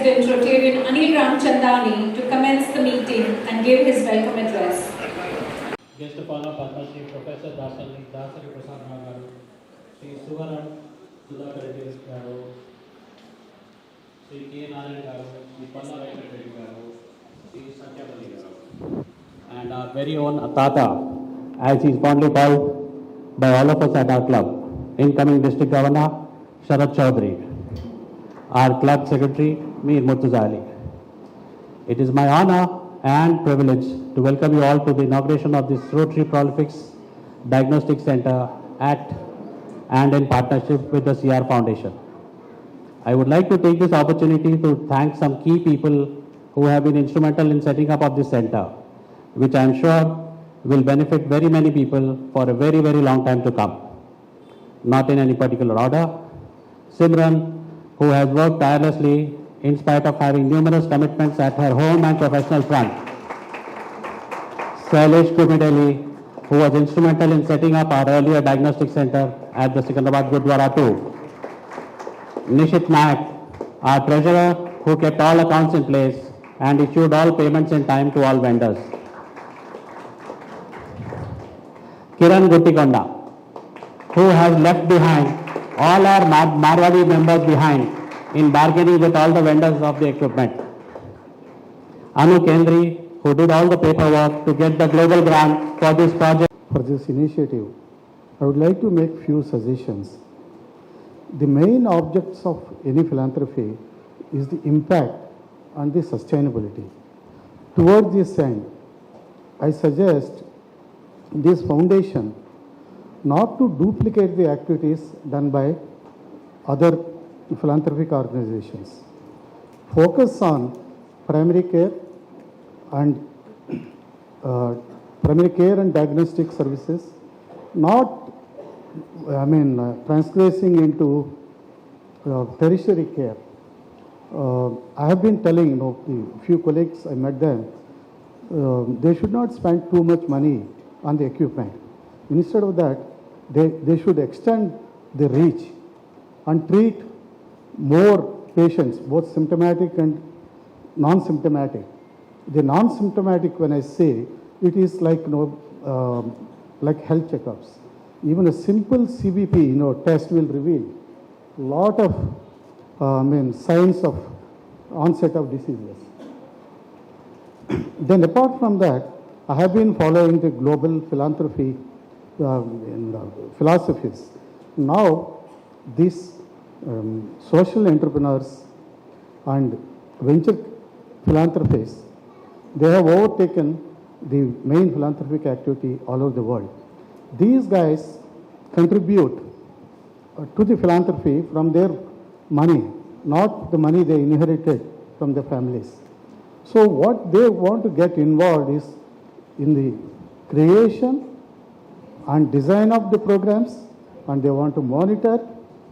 President Rotarian Anil Ramchandani to commence the meeting and give his welcome address. Guest of honor Padma Shri Professor Dasari Prasad Garu, Sri Suvaran Sudhakar Reddy Garu, Sri K. Narayan Garu, Sri Palla Venkat Reddy Garu, Sri Satyapalli Garu, and our very own Tata, as he is fondly called by all of us at our club, incoming District Governor Sharad Chaudhary, our club secretary Mir Murtuza Ali. It is my honor and privilege to welcome you all to the inauguration of this Rotary Prolifics Diagnostic Center at and in partnership with the CR Foundation. I would like to take this opportunity to thank some key people who have been instrumental in setting up of this center, which I am sure will benefit very many people for a very, very long time to come. Not in any particular order. Simran, who has worked tirelessly in spite of having numerous commitments at her home and professional front. Sailesh Kumideli, who was instrumental in setting up our earlier diagnostic center at the Secunderabad Gurdwara too. Nishit Naik, our treasurer, who kept all accounts in place and issued all payments in time to all vendors. Kiran Guttikonda, who has left behind all our Marwadi members behind in bargaining with all the vendors of the equipment. Anu Kendri, who did all the paperwork to get the global grant for this project. For this initiative, I would like to make few suggestions. The main objects of any philanthropy is the impact and the sustainability. Towards this end, I suggest this foundation not to duplicate the activities done by other philanthropic organizations. Focus on primary care and diagnostic services, not transgressing into tertiary care. I have been telling the few colleagues, I met them, they should not spend too much money on the equipment. Instead of that, they should extend the reach and treat more patients, both symptomatic and non-symptomatic. The non-symptomatic, when I say, it is like like health checkups. Even a simple CBP test will reveal a lot of signs of onset of diseases. Then apart from that, I have been following the global philanthropy philosophies. Now, these social entrepreneurs and venture philanthropists, they have overtaken the main philanthropic activity all over the world. These guys contribute to the philanthropy from their money, not the money they inherited from their families. So what they want to get involved is in the creation and design of the programs, and they want to monitor,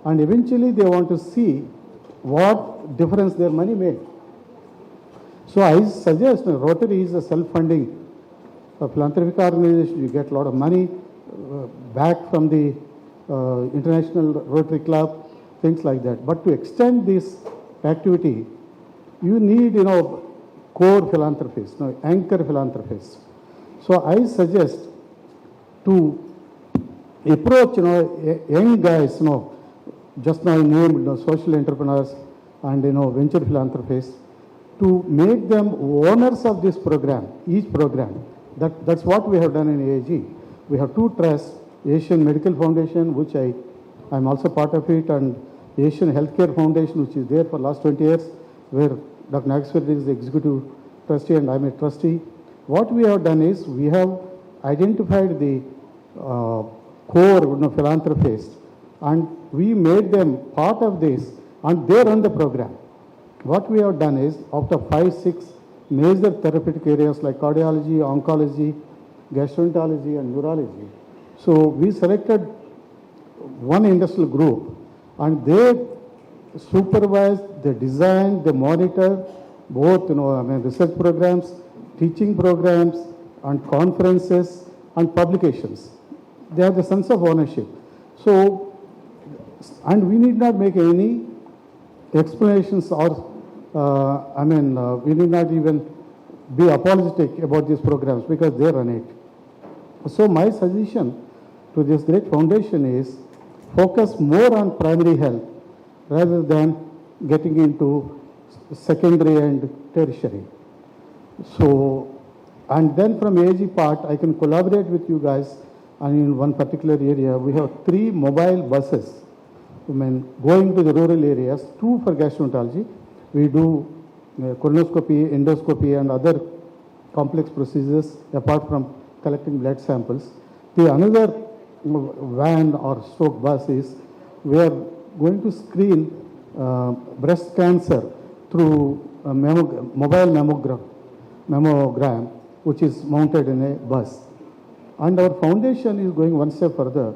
and eventually they want to see what difference their money made. So I suggest Rotary is a self-funding philanthropic organization. You get a lot of money back from the International Rotary Club, things like that. But to extend this activity, you need core philanthropists, anchor philanthropists. So I suggest to approach young guys, just now named social entrepreneurs and venture philanthropists, to make them owners of this program, each program. That's what we have done in AAG. We have two trusts, Asian Medical Foundation, which I'm also part of it, and Asian Healthcare Foundation, which is there for last 20 years, where Dr. Nageswar is the executive trustee and I'm a trustee. What we have done is we have identified the core philanthropists, and we made them part of this, and they run the program. What we have done is, after 5-6 major therapeutic areas like cardiology, oncology, gastroenterology, and neurology, so we selected one industrial group, and they supervise, they design, they monitor both research programs, teaching programs, and conferences and publications. They have the sense of ownership. So, and we need not make any explanations or we need not even be apologetic about these programs because they run it. So my suggestion to this great foundation is focus more on primary health rather than getting into secondary and tertiary. So, and then from AG part, I can collaborate with you guys, and in one particular area, we have 3 mobile buses, going to the rural areas, 2 for gastroenterology. We do colonoscopy, endoscopy, and other complex procedures apart from collecting blood samples. The another van or stroke bus is we are going to screen breast cancer through a mobile mammogram, which is mounted in a bus. And our foundation is going one step further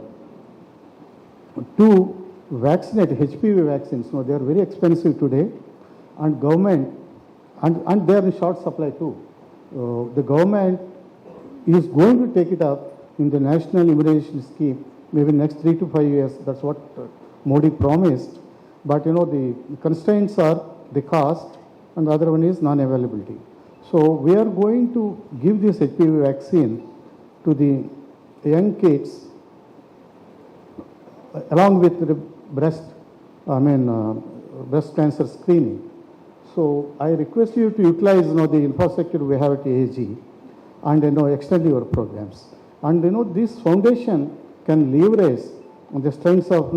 to vaccinate HPV vaccines. No, they are very expensive today, and government, and they are in short supply too. The government is going to take it up in the national immunization scheme, maybe next 3 to 5 years. That's what Modi promised. But the constraints are the cost, and the other one is non-availability. So we are going to give this HPV vaccine to the young kids along with the breast cancer screening. So I request you to utilize the infrastructure we have at AAG and extend your programs. And this foundation can leverage on the strengths of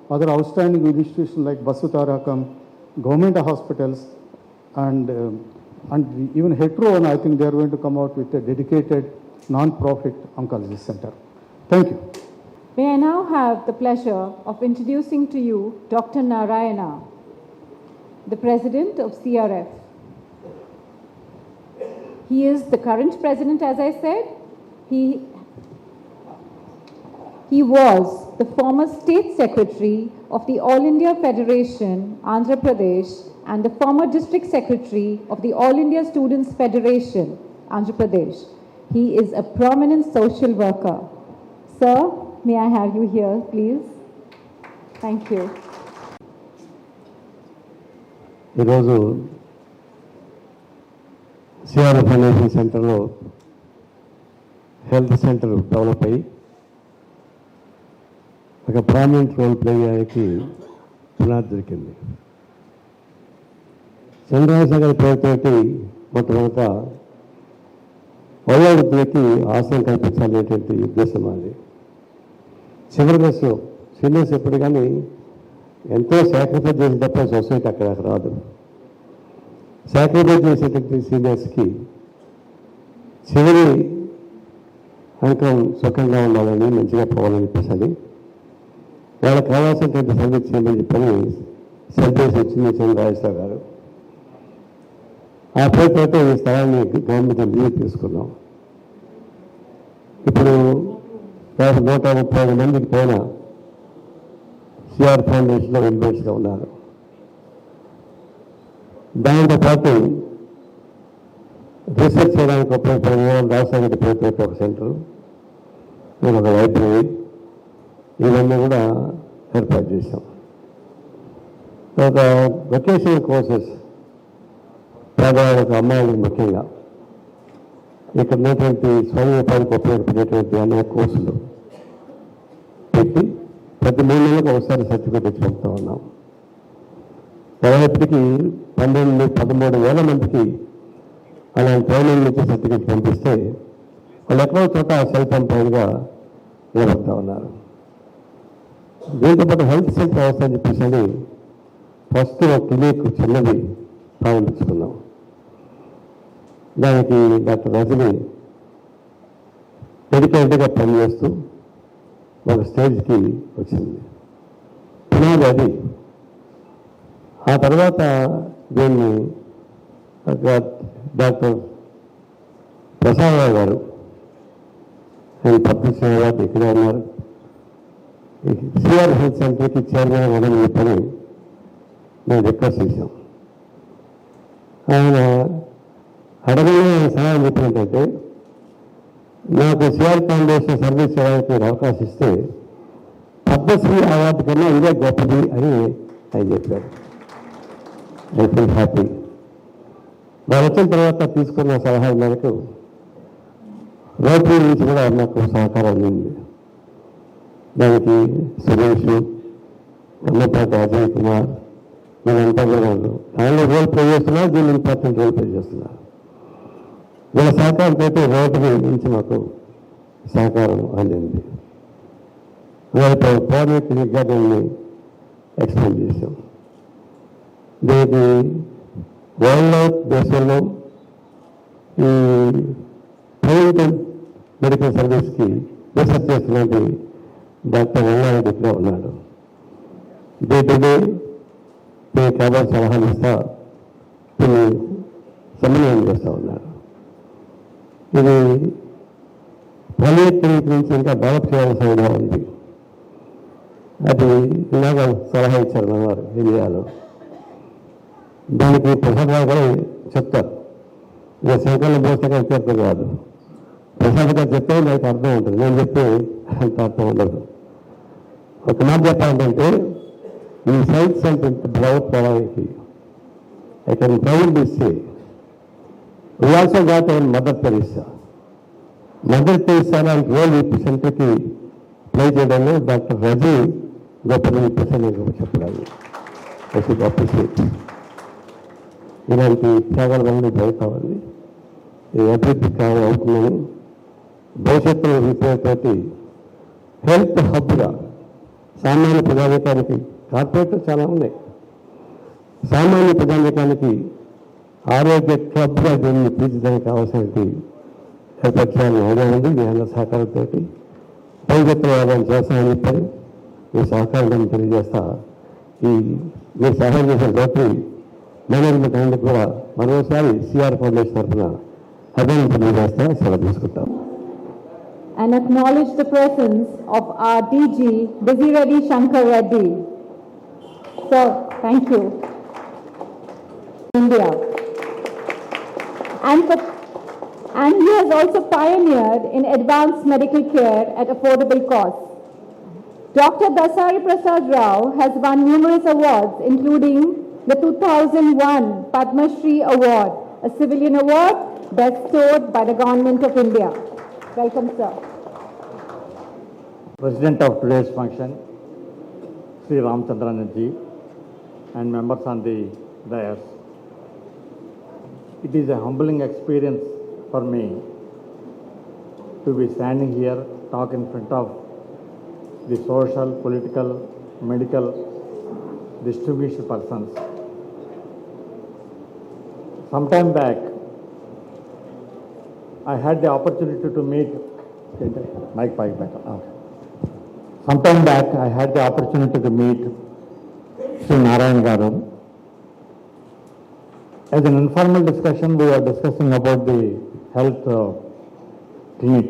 other outstanding institutions like Basutarakam, government hospitals, and even hetero, and I think they are going to come out with a dedicated non-profit oncology center. Thank you. May I now have the pleasure of introducing to you Dr. Narayana, the president of CRF. He is the current president, as I said. He was the former state secretary of the All India Federation, Andhra Pradesh, and the former district secretary of the All India Students Federation, Andhra Pradesh. He is a prominent social worker. Sir, may I have you here, please? Thank you. ఈరోజు CR financial సెంటర్లో health centre develop అయ్యి ఒక prominent role play చేయడానికి పునాది దొరికింది. చంద్రబాబు గారి పేరుతోటి మొట్టమొదట వయోవృద్ధులకి ఆసనం కల్పించాలనేటువంటి ఉద్దేశం అది. చివరి దశలో సీనియర్స్ ఎప్పుడు కానీ ఎంతో సాక్రిఫైస్ చేసిన తప్ప సొసైటీ అక్కడ రాదు. సాక్రిఫైస్ చేసేటువంటి సీనియర్స్కి చివరి అంకం సుఖంగా ఉండాలని, మంచిగా పోవాలని చెప్పేసి వాళ్ళకి కావాల్సినటువంటి సర్వీస్ చేయమని చెప్పని సర్వీస్ వచ్చింది చంద్రరాజరావు గారు. ఆ పేరుతో ఈ స్థలాన్ని గవర్నమెంట్ లీవ్ తీసుకున్నాం. ఇప్పుడు 135 మందికి పైన సిఆర్ ఫౌండేషన్లో మెంబర్స్గా ఉన్నారు. దాంతోపాటు రీసెర్చ్ చేయడానికి ఉపయోగపడే రాజశేఖర పేరుతో ఒక సెంటరు, ఒక లైబ్రరీ, ఇవన్నీ కూడా ఏర్పాటు చేశాం. తర్వాత వొకేషనల్ కోర్సెస్ పేదవాళ్ళకు, అమ్మాయిలకు ముఖ్యంగా ఇక్కడ ఉన్నటువంటి స్వయం ఉపాధికి ఉపయోగపడేటువంటి అనేక కోర్సులు పెట్టి ప్రతి 3 నెలలకు ఒకసారి సర్టిఫికేట్ ఇచ్చి పంపుతూ ఉన్నాం. ఇప్పటికీ 12-13 మందికి అలాంటి ట్రైనింగ్ నుంచి సర్టిఫికేట్ పంపిస్తే వాళ్ళు ఎక్కడో చోట సెల్ఫ్ ఎంప్లాయిడ్గా నిలబడతా ఉన్నారు. దీంతో పాటు హెల్త్ సెంటర్ వ్యవస్థ అని చెప్పేసి ఫస్ట్ ఒక క్లినిక్ చిన్నది ప్రారంభించుకున్నాం. దానికి డాక్టర్ రజని డెడికేటెడ్గా పనిచేస్తూ ఒక స్టేజ్కి వచ్చింది. పునాది అది. ఆ తర్వాత దీన్ని డాక్టర్ ప్రసాదరావు గారు, ఆయన పబ్లిషన్ అవార్డు ఇక్కడే ఉన్నారు, సిఆర్ హెల్త్ సెంటర్కి చైర్మన్ అవ్వడం చెప్పని మేము రిక్వెస్ట్ చేశాం. ఆయన అడగనే సహాయం చెప్పినట్టయితే నాకు సిఆర్ ఫౌండేషన్ సర్వీస్ చేయడానికి అవకాశం ఇస్తే పద్మశ్రీ అవార్డు కన్నా ఇదే గొప్పది అని ఆయన చెప్పారు. I feel happy. వాళ్ళు వచ్చిన తర్వాత తీసుకున్న సలహా మేరకు రోటరీ నుంచి కూడా నాకు సహకారం అందింది. దానికి సురేష్, కమ్మపాటి అజయ్ కుమార్, వీళ్ళంతా కూడా దానిలో రోల్ ప్లే చేస్తున్నారు, దీన్ని ఇంపార్టెంట్ రోల్ ప్లే చేస్తున్నారు. వీళ్ళ సహకారంతో రోటరీ నుంచి మాకు సహకారం అందింది. రేపు పోనీ క్లినిక్గా దీన్ని ఎక్స్ప్లెయిన్ చేశాం. దీనికి వరల్డ్ వైడ్ దేశంలో ఈ ప్రైవేట్ మెడికల్ సర్వీస్కి రీసెర్చ్ చేస్తున్నది డాక్టర్ రంగారెడ్డి ఇక్కడ ఉన్నాడు. డే టు డే కేవలం సలహాలు ఇస్తా దీన్ని సమన్వయం చేస్తూ ఉన్నాడు. ఇది ప్రైవేట్ క్లినిక్ నుంచి ఇంకా డెవలప్ చేయాల్సిన ఉంది. అది ఇలాగ సలహా ఇచ్చారు మన వారు ఇండియాలో. దానికి ప్రసాద్ గారు కూడా చెప్తారు. ఇక శంకర్లు పుస్తకం చెప్పే కాదు, ప్రసాద్ గారు చెప్తే నాకు అర్థం ఉంటుంది, నేను చెప్తే అంత అర్థం ఉండదు. ఒక మాట చెప్పాలంటే ఈ సైట్స్ అంటే డెవలప్ అవడానికి I can proudly say we also got a mother Teresa. Mother Teresa లాంటి రోల్ ఈ సెంటర్కి ప్లే చేయడంలో డాక్టర్ రజీ గొప్పని చెప్పాలి. I should appreciate. ఇలాంటి త్యాగాల వల్ల భయ కావాలి, ఈ అభివృద్ధి అవుతుందని భవిష్యత్తులో విషయంతో హెల్త్ హబ్గా సామాన్య ప్రజానికానికి, కార్పొరేట్లు చాలా ఉన్నాయి, సామాన్య ప్రజానికానికి ఆరోగ్య క్లబ్గా దీన్ని తీర్చడానికి కావాల్సినటువంటి ఏర్పరచాలని ఐడియా ఉంది. మీ అందరి సహకారంతో భవిష్యత్తులో ఏదైనా చేస్తామని చెప్పారు. మీ సహకారం తెలియజేస్తా. ఈ మీరు సహాయం చేసిన రోటరీ మేనేజ్మెంట్ అనేది కూడా మరోసారి సిఆర్ ఫౌండేషన్ తరఫున అభినందన తెలియజేస్తా. సెలవు తీసుకుంటాం. And acknowledge the presence of our DG, Busy Reddy Shankar Reddy. Sir, thank you. India. And he has also pioneered in advanced medical care at affordable cost. Dr. Dasari Prasad Rao has won numerous awards, including the 2001 Padma Shri Award, a civilian award bestowed by the Government of India. Welcome, sir. President of today's function, Sri Ramchandran ji, and members on the dais. It is a humbling experience for me to be standing here, talk in front of the social, political, medical, distinguished persons. Sometime back, I had the opportunity to meet, Sometime back, I had the opportunity to meet Sri Narayan Garu. As an informal discussion, we were discussing about the health clinic.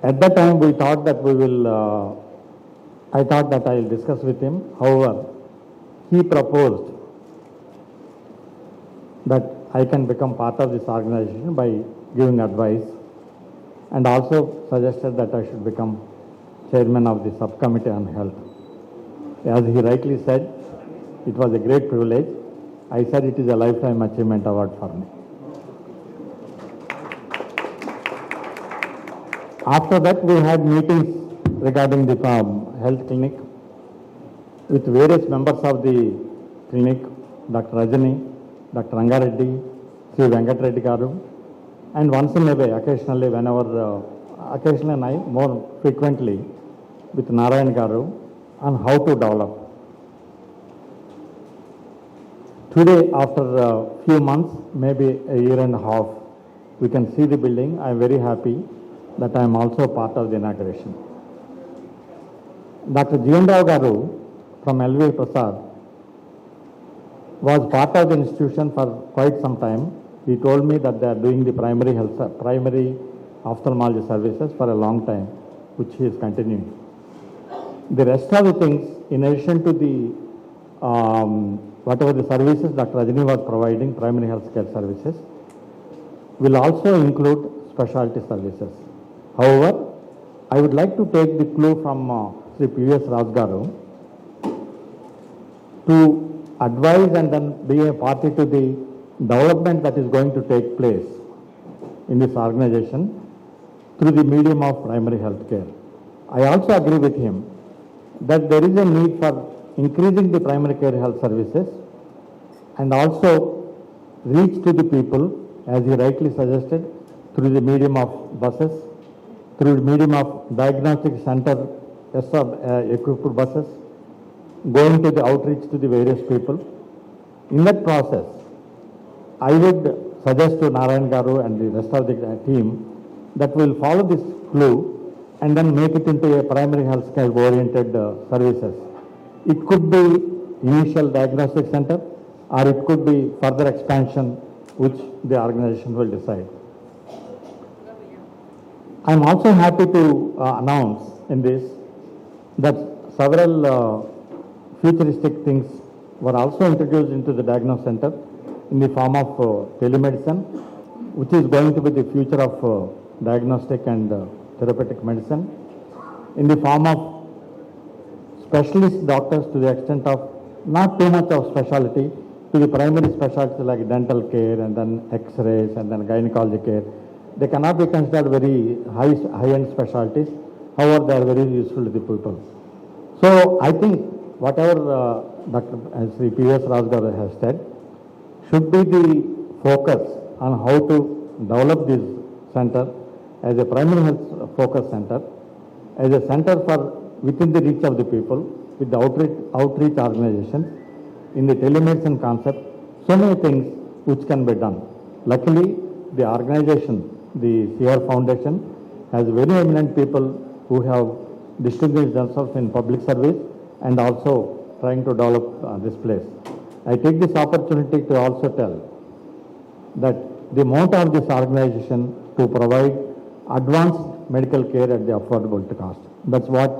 At that time, we thought that I thought that I will discuss with him. However, he proposed that I can become part of this organization by giving advice, and also suggested that I should become chairman of the subcommittee on health. As he rightly said, it was a great privilege. I said it is a lifetime achievement award for me. After that, we had meetings regarding the health clinic with various members of the clinic, Dr. Rajani, Dr. Rangareddy, Sri Venkatreddy Garu, and once in a way, occasionally, occasionally and more frequently, with Narayan Garu on how to develop. Today, after a few months, maybe a year and a half, we can see the building. I am very happy that I am also part of the inauguration. Dr. Jeevan Rao Garu from LV Prasad was part of the institution for quite some time. He told me that they are doing the primary ophthalmology services for a long time, which he is continuing. The rest of the things, in addition to the whatever the services Dr. Rajani was providing, primary health care services, will also include specialty services. However, I would like to take the clue from Sri P.S. Rajgaru to advise and then be a party to the development that is going to take place in this organization through the medium of primary health care. I also agree with him that there is a need for increasing the primary care health services and also reach to the people, as he rightly suggested, through the medium of buses, through the medium of diagnostic center equipped buses, going to the outreach to the various people. In that process, I would suggest to Narayan Garu and the rest of the team that we'll follow this clue and then make it into a primary health care oriented services. It could be initial diagnostic center or it could be further expansion which the organization will decide. I'm also happy to announce in this that several futuristic things were also introduced into the diagnosis center in the form of telemedicine, which is going to be the future of diagnostic and therapeutic medicine, in the form of specialist doctors to the extent of not too much of specialty, to the primary specialty like dental care and then x-rays and then gynecology care. They cannot be considered very high-end specialties, however they are very useful to the people. So I think whatever Dr. Sri P.S. Rajgaru has said should be the focus on how to develop this center as a primary health focus center, as a center for within the reach of the people with the outreach organizations in the telemedicine concept, so many things which can be done. Luckily, the organization, the CR Foundation, has very eminent people who have distinguished themselves in public service and also trying to develop this place. I take this opportunity to also tell that the motto of this organization to provide advanced medical care at the affordable cost. That's what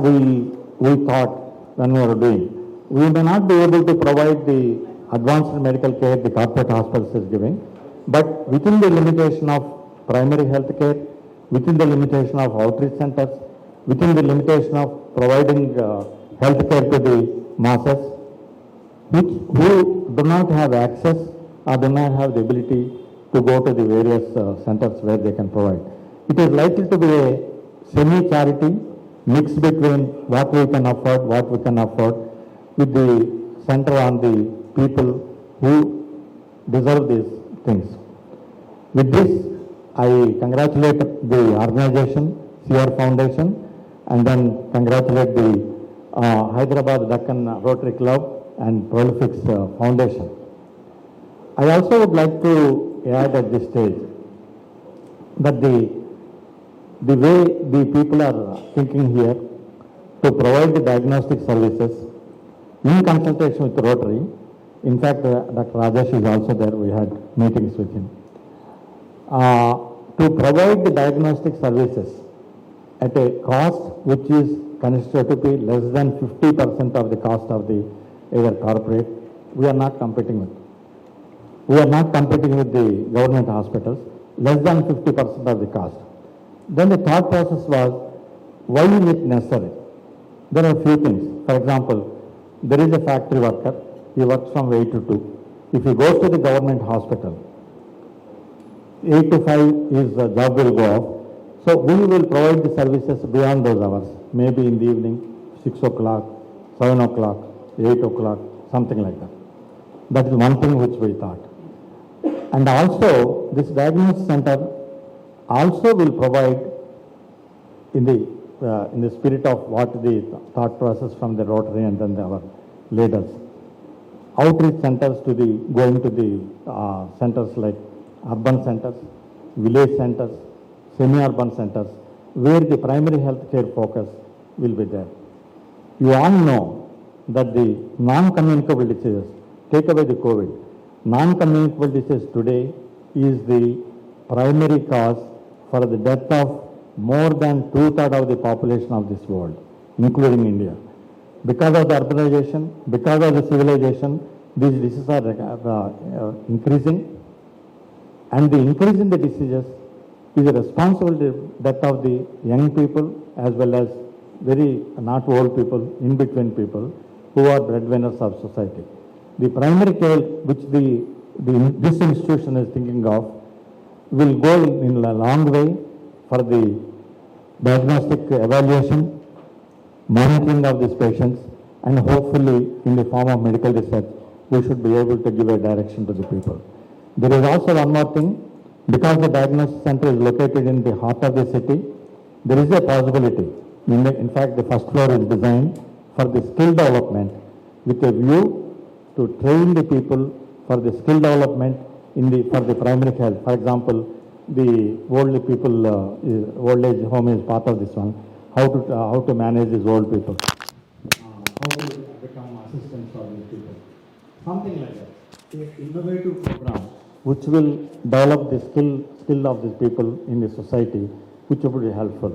we thought when we were doing. We may not be able to provide the advanced medical care the corporate hospitals is giving, but within the limitation of primary health care, within the limitation of outreach centers, within the limitation of providing health care to the masses, who do not have access or do not have the ability to go to the various centers where they can provide. It is likely to be a semi-charity mix between what we can afford, with the center on the people who deserve these things. With this, I congratulate the organization, CR Foundation, and then congratulate the Hyderabad Deccan Rotary Club and Prolifix Foundation. I also would like to add at this stage that the way the people are thinking here to provide the diagnostic services in consultation with Rotary. In fact, Dr. Rajesh is also there. We had meetings with him. To provide the diagnostic services at a cost which is considered to be less than 50% of the cost of the either corporate, we are not competing with. We are not competing with the government hospitals, less than 50% of the cost. Then the thought process was, why is it necessary? There are a few things. For example, there is a factory worker, he works from 8 to 2. If he goes to the government hospital, 8 to 5 his job will go off. So we will provide the services beyond those hours, maybe in the evening, 6 o'clock, 7 o'clock, 8 o'clock, something like that. That is one thing which we thought. And also, this diagnosis center also will provide in the spirit of what the thought process from the Rotary and then our leaders. Outreach centers to the, going to the centers like urban centers, village centers, semi-urban centers, where the primary health care focus will be there. You all know that the non-communicable diseases, take away the COVID, non-communicable disease today is the primary cause for the death of more than 2/3 of the population of this world, including India. Because of the urbanization, because of the civilization, these diseases are increasing, and the increase in the diseases is a responsible death of the young people as well as very not old people, in between people who are breadwinners of society. The primary care which this institution is thinking of will go in a long way for the diagnostic evaluation, monitoring of these patients, and hopefully in the form of medical research, we should be able to give a direction to the people. There is also one more thing. Because the diagnosis center is located in the heart of the city, there is a possibility. In fact, the first floor is designed for the skill development with a view to train the people for the skill development for the primary health. For example, the old age home is part of this one. How to manage these old people. How to become assistants for these people. Something like that. An innovative program which will develop the skill of these people in the society, which will be helpful.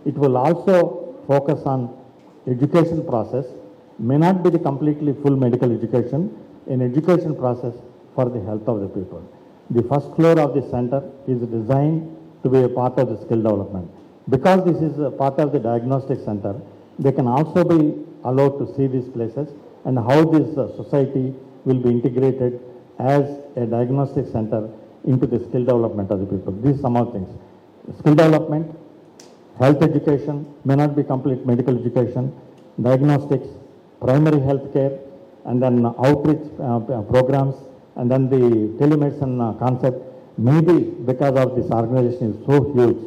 It will also focus on education process, may not be the completely full medical education, an education process for the health of the people. The first floor of the center is designed to be a part of the skill development. Because this is a part of the diagnostic center, they can also be allowed to see these places and how this society will be integrated as a diagnostic center into the skill development of the people. These are some of the things. Skill development, health education, may not be complete medical education, diagnostics, primary health care, and then outreach programs, and then the telemedicine concept. Maybe because of this organization is so huge,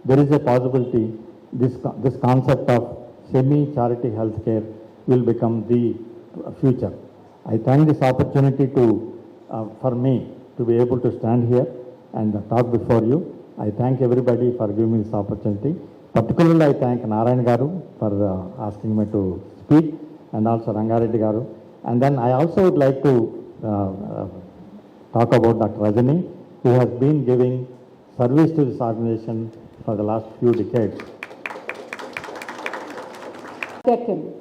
there is a possibility this concept of semi-charity healthcare will become the future. I thank this opportunity for me to be able to stand here and talk before you. I thank everybody for giving me this opportunity. Particularly, I thank Narayan Garu for asking me to speak, and also Rangareddy Garu. And then I also would like to talk about Dr. Rajani, who has been giving service to this organization for the last few decades. Second,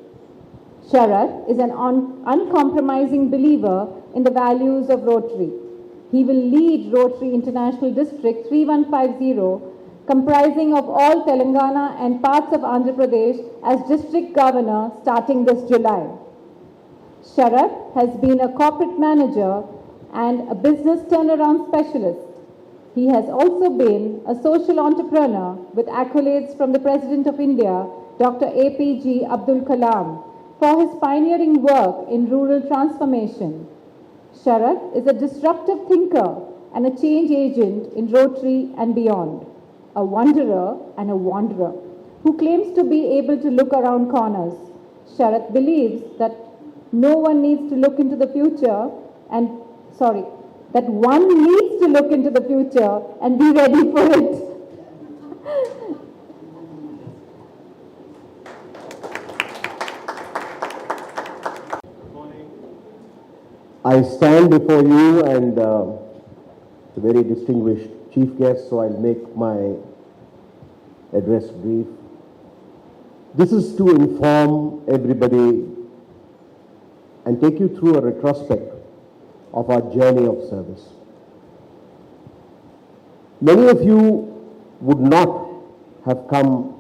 Sharad is an uncompromising believer in the values of Rotary. He will lead Rotary International District 3150, comprising of all Telangana and parts of Andhra Pradesh, as District Governor starting this July. Sharad has been a corporate manager and a business turnaround specialist. He has also been a social entrepreneur with accolades from the President of India, Dr. APG Abdul Kalam, for his pioneering work in rural transformation. Sharad is a disruptive thinker and a change agent in Rotary and beyond, a wanderer and a wanderer who claims to be able to look around corners. Sharad believes that one needs to look into the future and be ready for it. I stand before you and a very distinguished chief guest, so I'll make my address brief. This is to inform everybody and take you through a retrospect of our journey of service. Many of you would not have come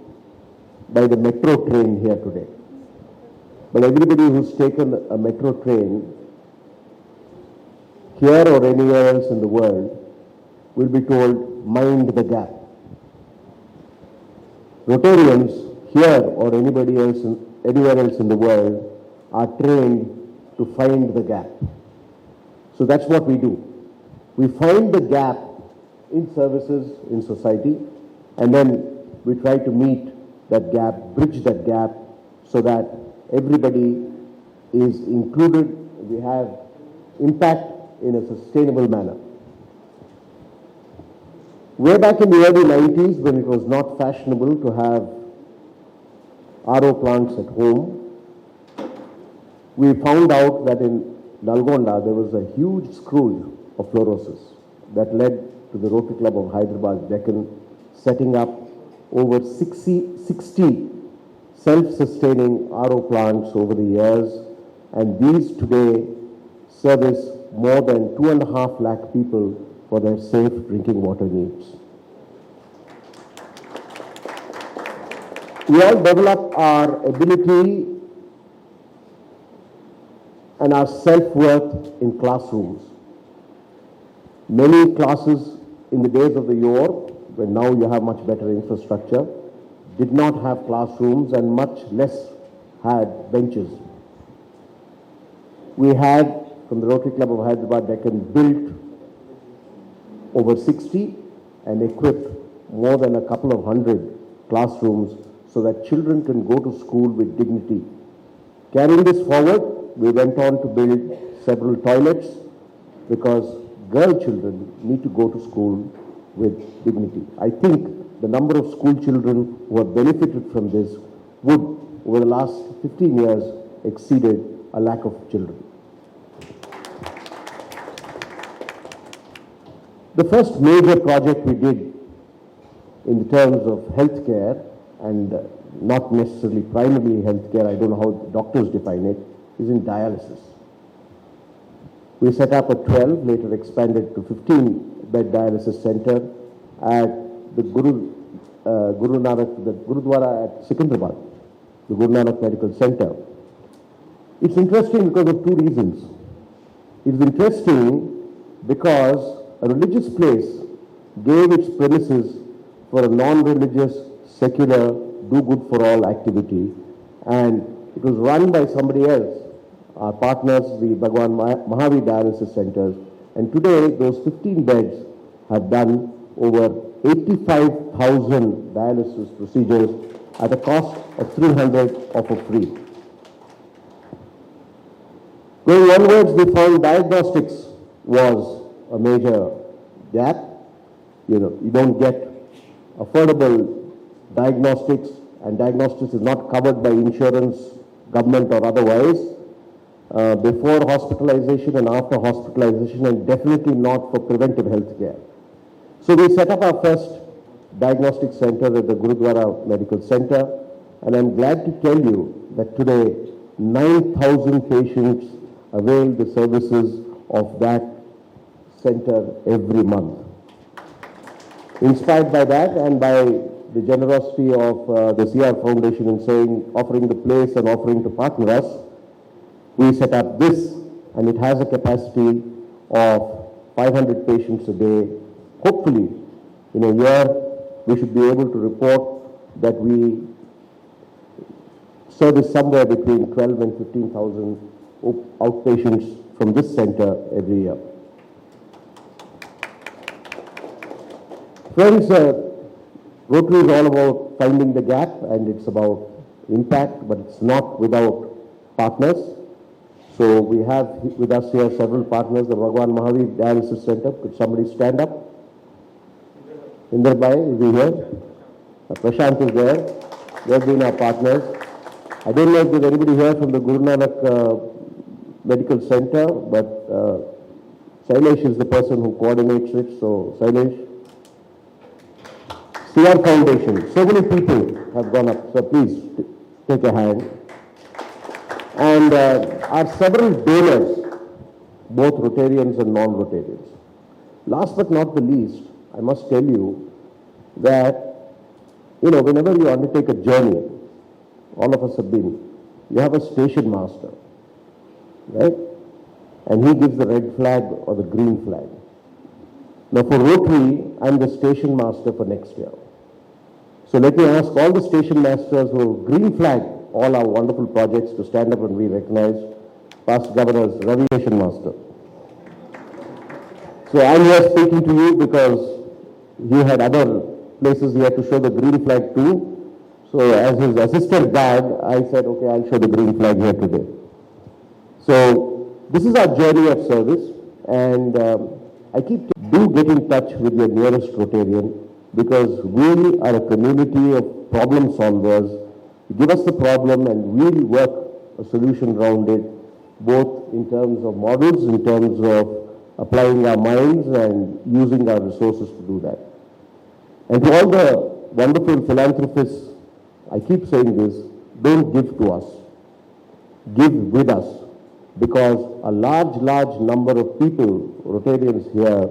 by the metro train here today, but everybody who's taken a metro train here or anywhere else in the world will be told, mind the gap. Rotarians here or anybody else, anywhere else in the world are trained to find the gap. So that's what we do. We find the gap in services in society, and then we try to meet that gap, bridge that gap, so that everybody is included, we have impact in a sustainable manner. Way back in the early 90s, when it was not fashionable to have RO plants at home, we found out that in Nalgonda there was a huge scourge of fluorosis that led to the Rotary Club of Hyderabad, Deccan, setting up over 60 self-sustaining RO plants over the years, and these today service more than 2.5 lakh people for their safe drinking water needs. We all develop our ability and our self-worth in classrooms. Many classes in the days of the yore, when now you have much better infrastructure, did not have classrooms and much less had benches. We had, from the Rotary Club of Hyderabad Deccan, built over 60 and equipped more than a couple of hundred classrooms so that children can go to school with dignity. Carrying this forward, we went on to build several toilets because girl children need to go to school with dignity. I think the number of school children who have benefited from this would, over the last 15 years, exceeded a lakh of children. The first major project we did in terms of healthcare, and not necessarily primarily healthcare, I don't know how doctors define it, is in dialysis. We set up a 12, later expanded to 15-bed dialysis center at the Guru Nanak, the Gurudwara at Secunderabad, the Guru Nanak Medical Center. It's interesting because of two reasons. It's interesting because a religious place gave its premises for a non-religious, secular, do-good-for-all activity, and it was run by somebody else, our partners, the Bhagwan Mahavir Dialysis Centers, and today those 15 beds have done over 85,000 dialysis procedures at a cost of 300 or for free. Going onwards, we found diagnostics was a major gap. You don't get affordable diagnostics, and diagnostics is not covered by insurance, government or otherwise, before hospitalization and after hospitalization, and definitely not for preventive health care. So we set up our first diagnostic center at the Gurudwara Medical Center, and I'm glad to tell you that today 9,000 patients avail the services of that center every month. Inspired by that and by the generosity of the CR Foundation in offering the place and offering to partner us, we set up this, and it has a capacity of 500 patients a day. Hopefully, in a year, we should be able to report that we service somewhere between 12 and 15,000 outpatients from this center every year. Friends, Rotary is all about finding the gap, and it's about impact, but it's not without partners. So we have with us here several partners, the Bhagwan Mahavir Dialysis Center. Could somebody stand up? Inderbai, is he here? Prashant is there. They've been our partners. I don't know if there's anybody here from the Guru Nanak Medical Center, but Sailesh is the person who coordinates it. So Sailesh. CR Foundation, so many people have gone up, so please take a hand. And our several donors, both Rotarians and non-Rotarians. Last but not the least, I must tell you that, whenever you undertake a journey, all of us have been, you have a station master, right? And he gives the red flag or the green flag. Now for Rotary, I'm the station master for next year. So let me ask all the station masters who green flag all our wonderful projects to stand up and be recognized. Past Governor's Ravi Station Master. So I'm here speaking to you because he had other places he had to show the green flag too. So as his assistant guard, I said, okay, I'll show the green flag here today. So this is our journey of service, and I do get in touch with your nearest Rotarian, because we are a community of problem solvers. You give us the problem and we'll work a solution around it, both in terms of models, in terms of applying our minds and using our resources to do that. And to all the wonderful philanthropists, I keep saying this, don't give to us, give with us, because a large number of people, Rotarians here,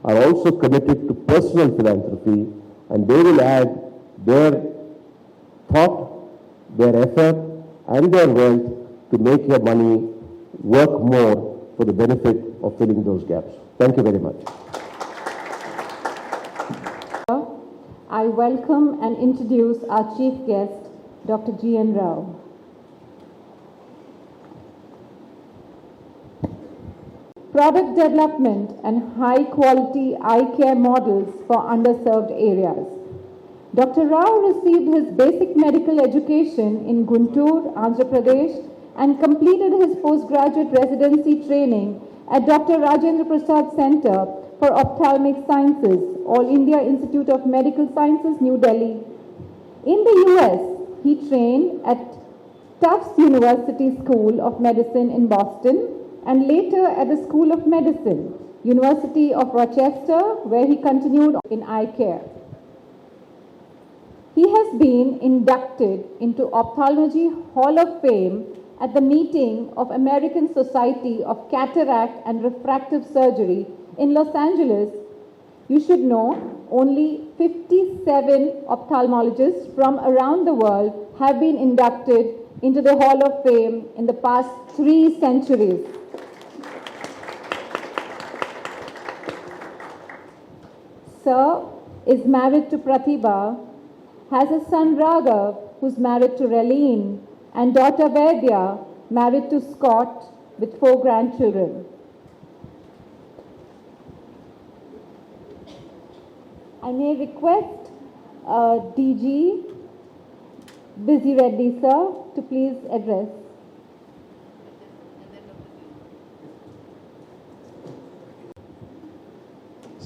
are also committed to personal philanthropy, and they will add their thought, their effort, and their wealth to make your money work more for the benefit of filling those gaps. Thank you very much. I welcome and introduce our chief guest, Dr. G.N. Rao. Product development and high-quality eye care models for underserved areas. Dr. Rao received his basic medical education in Guntur, Andhra Pradesh, and completed his postgraduate residency training at Dr. Rajendra Prasad Center for Ophthalmic Sciences, All India Institute of Medical Sciences, New Delhi. In the US, he trained at Tufts University School of Medicine in Boston and later at the School of Medicine, University of Rochester, where he continued in eye care. He has been inducted into Ophthalmology Hall of Fame at the meeting of American Society of Cataract and Refractive Surgery in Los Angeles. You should know only 57 ophthalmologists from around the world have been inducted into the Hall of Fame in the past 3 centuries. Sir is married to Pratibha, has a son Raghav, who's married to Raleen, and daughter Vaidya, married to Scott, with 4 grandchildren. I may request DG Busy Reddy, sir, to please address.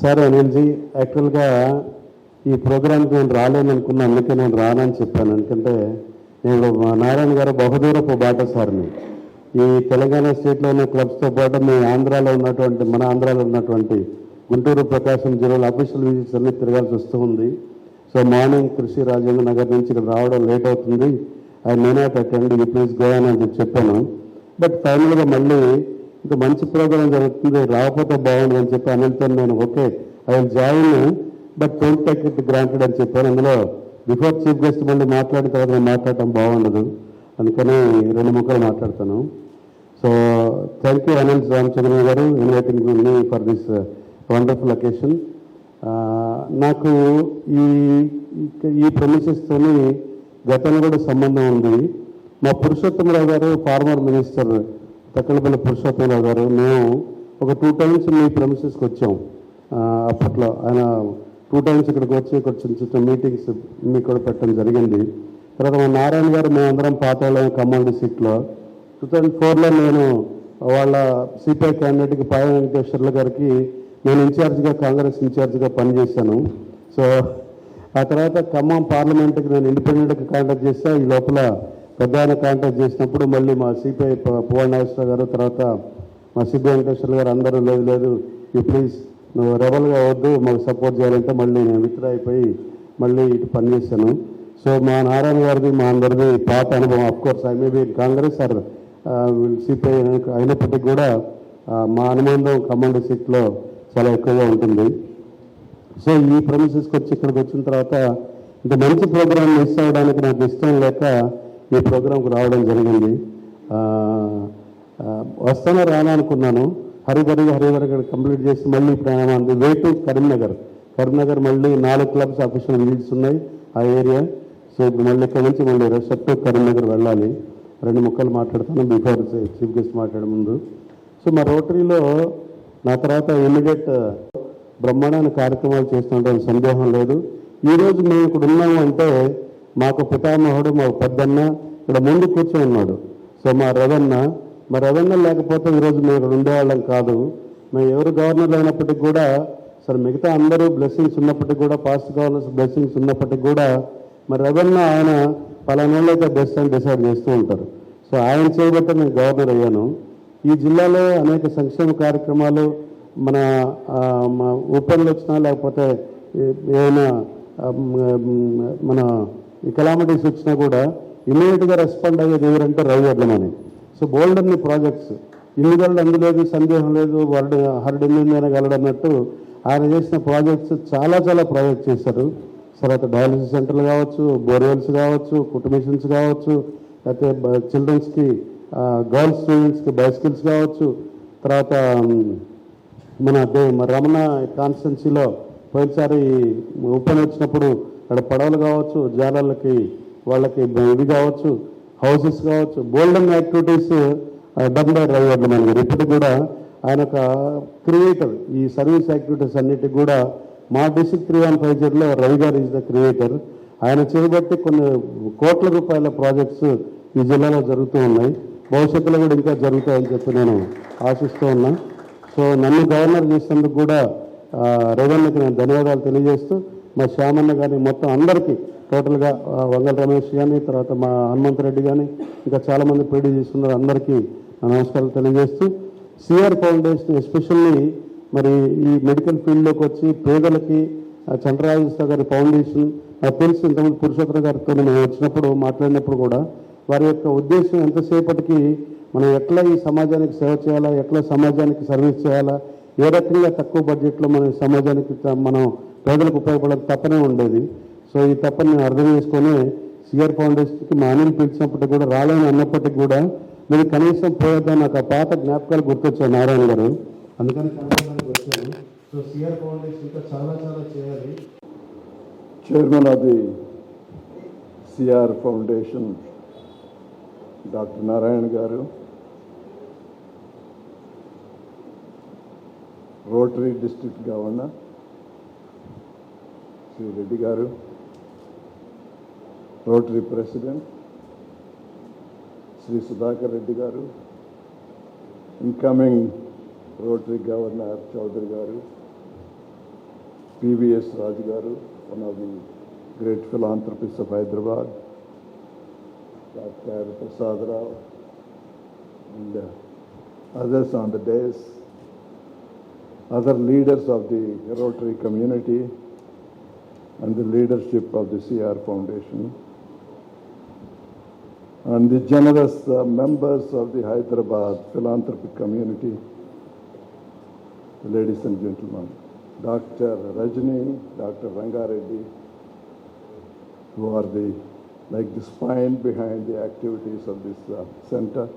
Sir energy యాక్చువల్గా ఈ ప్రోగ్రామ్కి నేను రాలేననుకున్నా, అందుకే నేను రానని చెప్పాను. ఎందుకంటే నేను మా నారాయణ గారు బహుదూరపు బాటసారిని. ఈ తెలంగాణ స్టేట్లోని క్లబ్స్తో పాటు మీ ఆంధ్రాలో ఉన్నటువంటి మన ఆంధ్రాలో ఉన్నటువంటి గుంటూరు ప్రకాశం జిల్లాలో అఫీషియల్ విజిట్స్ అన్ని తిరగాల్సి వస్తూ ఉంది. సో మార్నింగ్ కృషి రాజేంద్ర నగర్ నుంచి ఇక్కడ రావడం లేట్ అవుతుంది. I may not attend, you please go అని చెప్పాను. బట్ ఫైనల్గా మళ్ళీ ఇంత మంచి ప్రోగ్రామ్ జరుగుతుంది, రాకపోతే బాగుంది అని చెప్పి అనిల్తో నేను okay I will join, but don't take it granted అని చెప్పాను. అందులో బిఫోర్ చీఫ్ గెస్ట్ మళ్ళీ మాట్లాడిన తర్వాత నేను మాట్లాడటం బాగుండదు, అందుకని 2 ముక్కలు మాట్లాడతాను. So thank you Anil Ramachandra garu inviting me for this wonderful occasion. నాకు ఈ ప్రమిసెస్తోని గతంలో కూడా సంబంధం ఉంది. మా పురుషోత్తమరావు గారు ఫార్మర్ మినిస్టర్ తక్కలపల్లి పురుషోత్తమరావు గారు, మేము ఒక 2 times మీ ప్రమిసెస్కి వచ్చాం. అప్పట్లో ఆయన 2 times ఇక్కడికి వచ్చి ఇక్కడ చిన్న చిన్న మీటింగ్స్ మీకు కూడా పెట్టడం జరిగింది. తర్వాత మా నారాయణ గారు మేమందరం పాతాళం ఖమ్మం డిస్ట్రిక్ట్లో 2004లో నేను వాళ్ళ సిపిఐ క్యాండిడేట్కి పాయ వెంకటేశ్వర్ల గారికి నేను ఇన్ఛార్జ్గా కాంగ్రెస్ ఇన్ఛార్జ్గా పనిచేశాను. సో ఆ తర్వాత ఖమ్మం పార్లమెంట్కి నేను ఇండిపెండెంట్గా కాంటాక్ట్ చేస్తే ఈ లోపల పెద్ద ఆయన కాంటాక్ట్ చేసినప్పుడు మళ్ళీ మా సిపిఐ పువ్వాడ నాగేశ్వరరావు గారు, తర్వాత మా సిద్ధ వెంకటేశ్వర్ల గారు అందరూ లేదు యూ ప్లీజ్ నువ్వు రెబల్గా వద్దు, మాకు సపోర్ట్ చేయాలంటే మళ్ళీ నేను విత్డ్రా అయిపోయి మళ్ళీ ఇటు పనిచేశాను. సో మా నారాయణ గారిది మా అందరిది పాత అనుభవం. Of course I may be Congress or CPI అయినప్పటికీ కూడా మా అనుబంధం ఖమ్మం డిస్ట్రిక్ట్లో చాలా ఎక్కువగా ఉంటుంది. సో ఈ ప్రమిసెస్కి వచ్చి ఇక్కడికి వచ్చిన తర్వాత ఇంత మంచి ప్రోగ్రామ్ మిస్ అవ్వడానికి నాకు ఇష్టం లేక ఈ ప్రోగ్రాంకి రావడం జరిగింది. వస్తానో రానా అనుకున్నాను. హరిబరి కంప్లీట్ చేసి మళ్ళీ ఇప్పుడు వే టు కరీంనగర్ మళ్ళీ 4 క్లబ్స్ అఫీషియల్ విజిట్స్ ఉన్నాయి ఆ ఏరియా. సో ఇప్పుడు మళ్ళీ ఇక్కడ నుంచి మళ్ళీ రెస్ట్ టు కరీంనగర్ వెళ్ళాలి. 2 ముక్కలు మాట్లాడతాను బిఫోర్ చీఫ్ గెస్ట్ మాట్లాడే ముందు. సో మా రోటరీలో నా తర్వాత ఇమ్మీడియట్ బ్రహ్మాండమైన కార్యక్రమాలు చేస్తుంటే సందేహం లేదు. ఈరోజు మేము ఇక్కడ ఉన్నాము అంటే మాకు పితామహుడు, మాకు పెద్దన్న ఇక్కడ ముందు కూర్చొని ఉన్నాడు. సో మా రవణ లేకపోతే ఈరోజు మేము ఇక్కడ ఉండేవాళ్ళం కాదు. మేము ఎవరు గవర్నర్లు అయినప్పటికీ కూడా సరే మిగతా అందరూ బ్లెస్సింగ్స్ ఉన్నప్పటికీ కూడా పాస్ట్ గవర్నర్స్ బ్లెస్సింగ్స్ ఉన్నప్పటికీ కూడా మరి రవణ ఆయన పలానాళ్ళు అయితే బెస్ట్ అని డిసైడ్ చేస్తూ ఉంటారు. సో ఆయన చేయబట్టే నేను గవర్నర్ అయ్యాను. ఈ జిల్లాలో అనేక సంక్షేమ కార్యక్రమాలు మన ఓపెన్లు వచ్చినా లేకపోతే ఏమైనా మన కెలామిటీస్ వచ్చినా కూడా ఇమీడియట్గా రెస్పాండ్ అయ్యేది ఎవరంటే రవివర్ధమని. సో బోల్డ్ అన్ని ప్రాజెక్ట్స్ ఇల్లుగలడు అందులేదు సందేహం లేదు, హర్డ్ ఎన్నిందైనా గలడన్నట్టు ఆయన చేసిన ప్రాజెక్ట్స్ చాలా ప్రాజెక్ట్స్ చేశారు. తర్వాత డయాలసిస్ సెంటర్లు కావచ్చు, బోర్వెల్స్ కావచ్చు, కుటుంబ మిషన్స్ కావచ్చు, లేకపోతే చిల్డ్రన్స్కి గర్ల్స్ స్టూడెంట్స్కి బైసికల్స్ కావచ్చు, తర్వాత మన రమణ కాన్స్టిట్యున్సీలో పోయినసారి ఓపెన్ వచ్చినప్పుడు అక్కడ పడవలు కావచ్చు, జాలర్లకి వాళ్ళకి ఇది కావచ్చు, హౌసెస్ కావచ్చు, బోల్డెన్ యాక్టివిటీస్ డన్ బై రవి వడ్ల గారు. ఇప్పుడు కూడా ఆయన ఒక క్రియేటర్. ఈ సర్వీస్ యాక్టివిటీస్ అన్నిటికి కూడా మా డిస్ట్రిక్ట్ 3150లో రవి గారు ఈజ్ ద క్రియేటర్. ఆయన చేయబట్టి కొన్ని కోట్ల రూపాయల ప్రాజెక్ట్స్ ఈ జిల్లాలో జరుగుతూ ఉన్నాయి. భవిష్యత్తులో కూడా ఇంకా జరుగుతాయని చెప్పి నేను ఆశిస్తూ ఉన్నా. సో నన్ను గవర్నర్ చేసినందుకు కూడా రెవెన్యూకి నేను ధన్యవాదాలు తెలియజేస్తూ, మా శ్యామన్న కానీ మొత్తం అందరికీ టోటల్గా వంగల రమేష్ కానీ, తర్వాత మా హనుమంత్ రెడ్డి కానీ, ఇంకా చాలామంది పీడీ చేస్తున్నారు, అందరికీ నమస్కారాలు తెలియజేస్తూ, సిఆర్ ఫౌండేషన్ ఎస్పెషల్లీ మరి ఈ మెడికల్ ఫీల్డ్లోకి వచ్చి పేదలకి చంద్రరాజేశ్వర గారి ఫౌండేషన్ నాకు తెలిసి ఇంతకుముందు పురుషోత్తర గారితో మేము వచ్చినప్పుడు మాట్లాడినప్పుడు కూడా వారి యొక్క ఉద్దేశం ఎంతసేపటికి మనం ఎట్లా ఈ సమాజానికి సేవ చేయాలా, ఎట్లా సమాజానికి సర్వీస్ చేయాలా, ఏ రకంగా తక్కువ బడ్జెట్లో మన సమాజానికి మనం పేదలకు ఉపయోగపడాలి తప్పనే ఉండేది. సో ఈ తప్పని నేను అర్థం చేసుకొని సిఆర్ ఫౌండేషన్కి మా అనిల్ పిలిచినప్పటికీ కూడా రాలేని అన్నప్పటికీ కూడా మీరు కనీసం పోయేద్దాం, నాకు ఆ పాత జ్ఞాపకాలు గుర్తొచ్చాయి నారాయణ గారు, అందుకని కనీసానికి వచ్చాను. సో సిఆర్ ఫౌండేషన్ ఇంకా చాలా చాలా చేయాలి. Chairman of the CR Foundation, Dr. Narayan Garu, Rotary District Governor, Sri Reddy Garu, Rotary President, Sri Sudhakar Reddy Garu, incoming Rotary Governor Chaudhary Garu, PVS Raj Garu, one of the great philanthropists of Hyderabad, Dr. Prasad Rao, and others on the dais, other leaders of the Rotary community and the leadership of the CR Foundation, and the generous members of the Hyderabad philanthropic community, ladies and gentlemen, Dr. Rajni, Dr. Rangareddy, who are like the spine behind the activities of this center.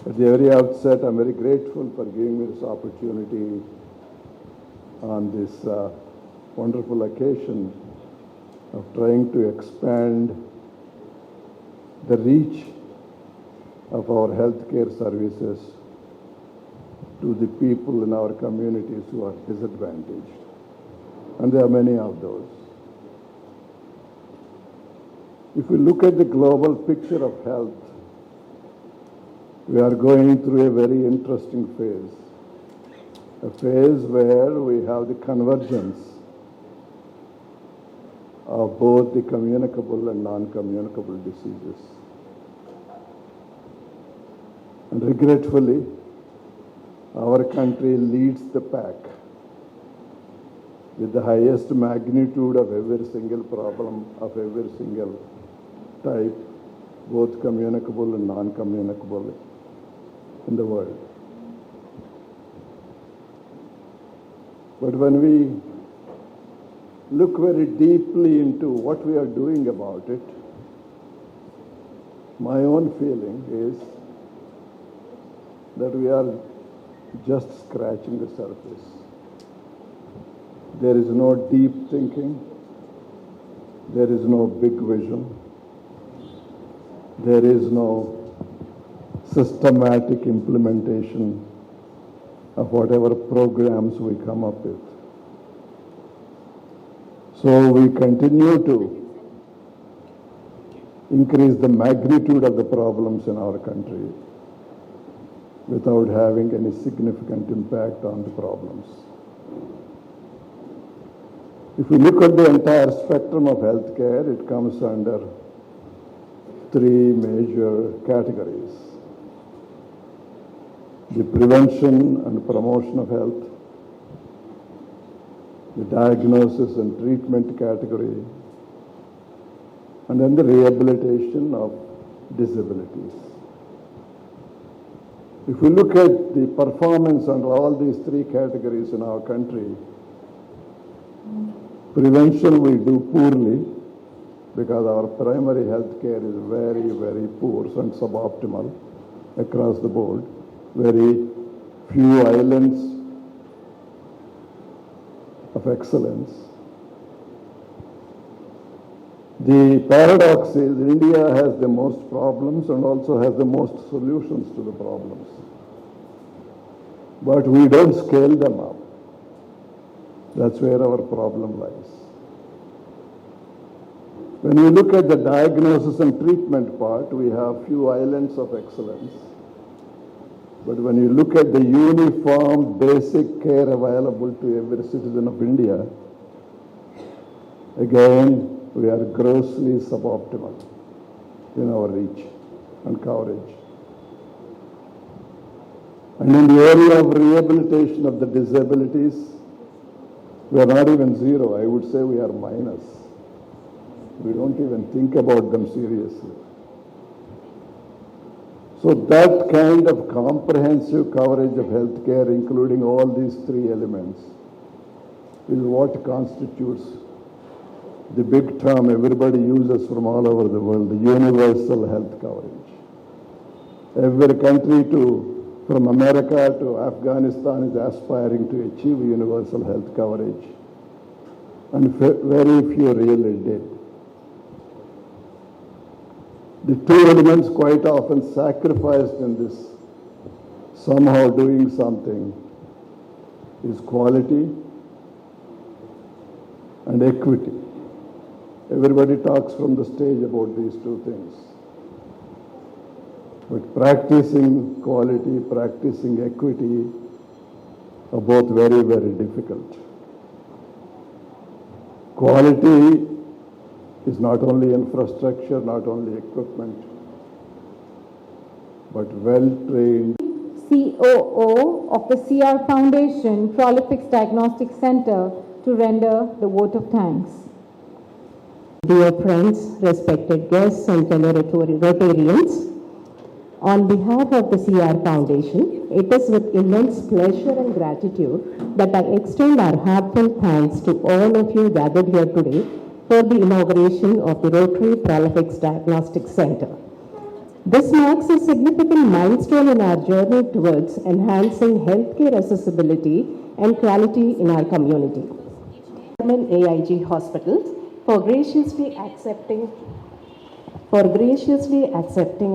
At the very outset, I'm very grateful for giving me this opportunity on this wonderful occasion of trying to expand the reach of our healthcare services to the people in our communities who are disadvantaged. And there are many of those. If we look at the global picture of health, we are going through a very interesting phase. A phase where we have the convergence of both the communicable and non-communicable diseases. And regretfully, our country leads the pack with the highest magnitude of every single problem, of every single type, both communicable and non-communicable in the world. But when we look very deeply into what we are doing about it, my own feeling is that we are just scratching the surface. There is no deep thinking. There is no big vision. There is no systematic implementation of whatever programs we come up with. So we continue to increase the magnitude of the problems in our country without having any significant impact on the problems. If we look at the entire spectrum of healthcare, it comes under three major categories: the prevention and promotion of health, the diagnosis and treatment category, and then the rehabilitation of disabilities. If we look at the performance under all these three categories in our country, prevention we do poorly, because our primary health care is very, very poor and suboptimal across the board. Very few islands of excellence. The paradox is India has the most problems and also has the most solutions to the problems. But we don't scale them up. That's where our problem lies. When we look at the diagnosis and treatment part, we have few islands of excellence. But when you look at the uniform basic care available to every citizen of India, again, we are grossly suboptimal in our reach and coverage. And in the area of rehabilitation of the disabilities, we are not even zero. I would say we are minus. We don't even think about them seriously. So that kind of comprehensive coverage of healthcare, including all these three elements, is what constitutes the big term everybody uses from all over the world, the universal health coverage. Every country from America to Afghanistan is aspiring to achieve universal health coverage, and very few really did. The two elements quite often sacrificed in this somehow doing something is quality and equity. Everybody talks from the stage about these two things. But practicing quality, practicing equity are both very, very difficult. Quality is not only infrastructure, not only equipment, but well-trained. COO of the CR Foundation Prolifix Diagnostic Center to render the vote of thanks. Dear friends, respected guests and fellow Rotarians, on behalf of the CR Foundation, it is with immense pleasure and gratitude that I extend our heartfelt thanks to all of you gathered here today for the inauguration of the Rotary Prolifix Diagnostic Center. This marks a significant milestone in our journey towards enhancing healthcare accessibility and quality in our community. AIG Hospitals for graciously accepting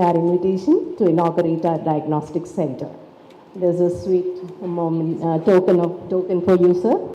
our invitation to inaugurate our diagnostic center. There's a sweet token for you, sir.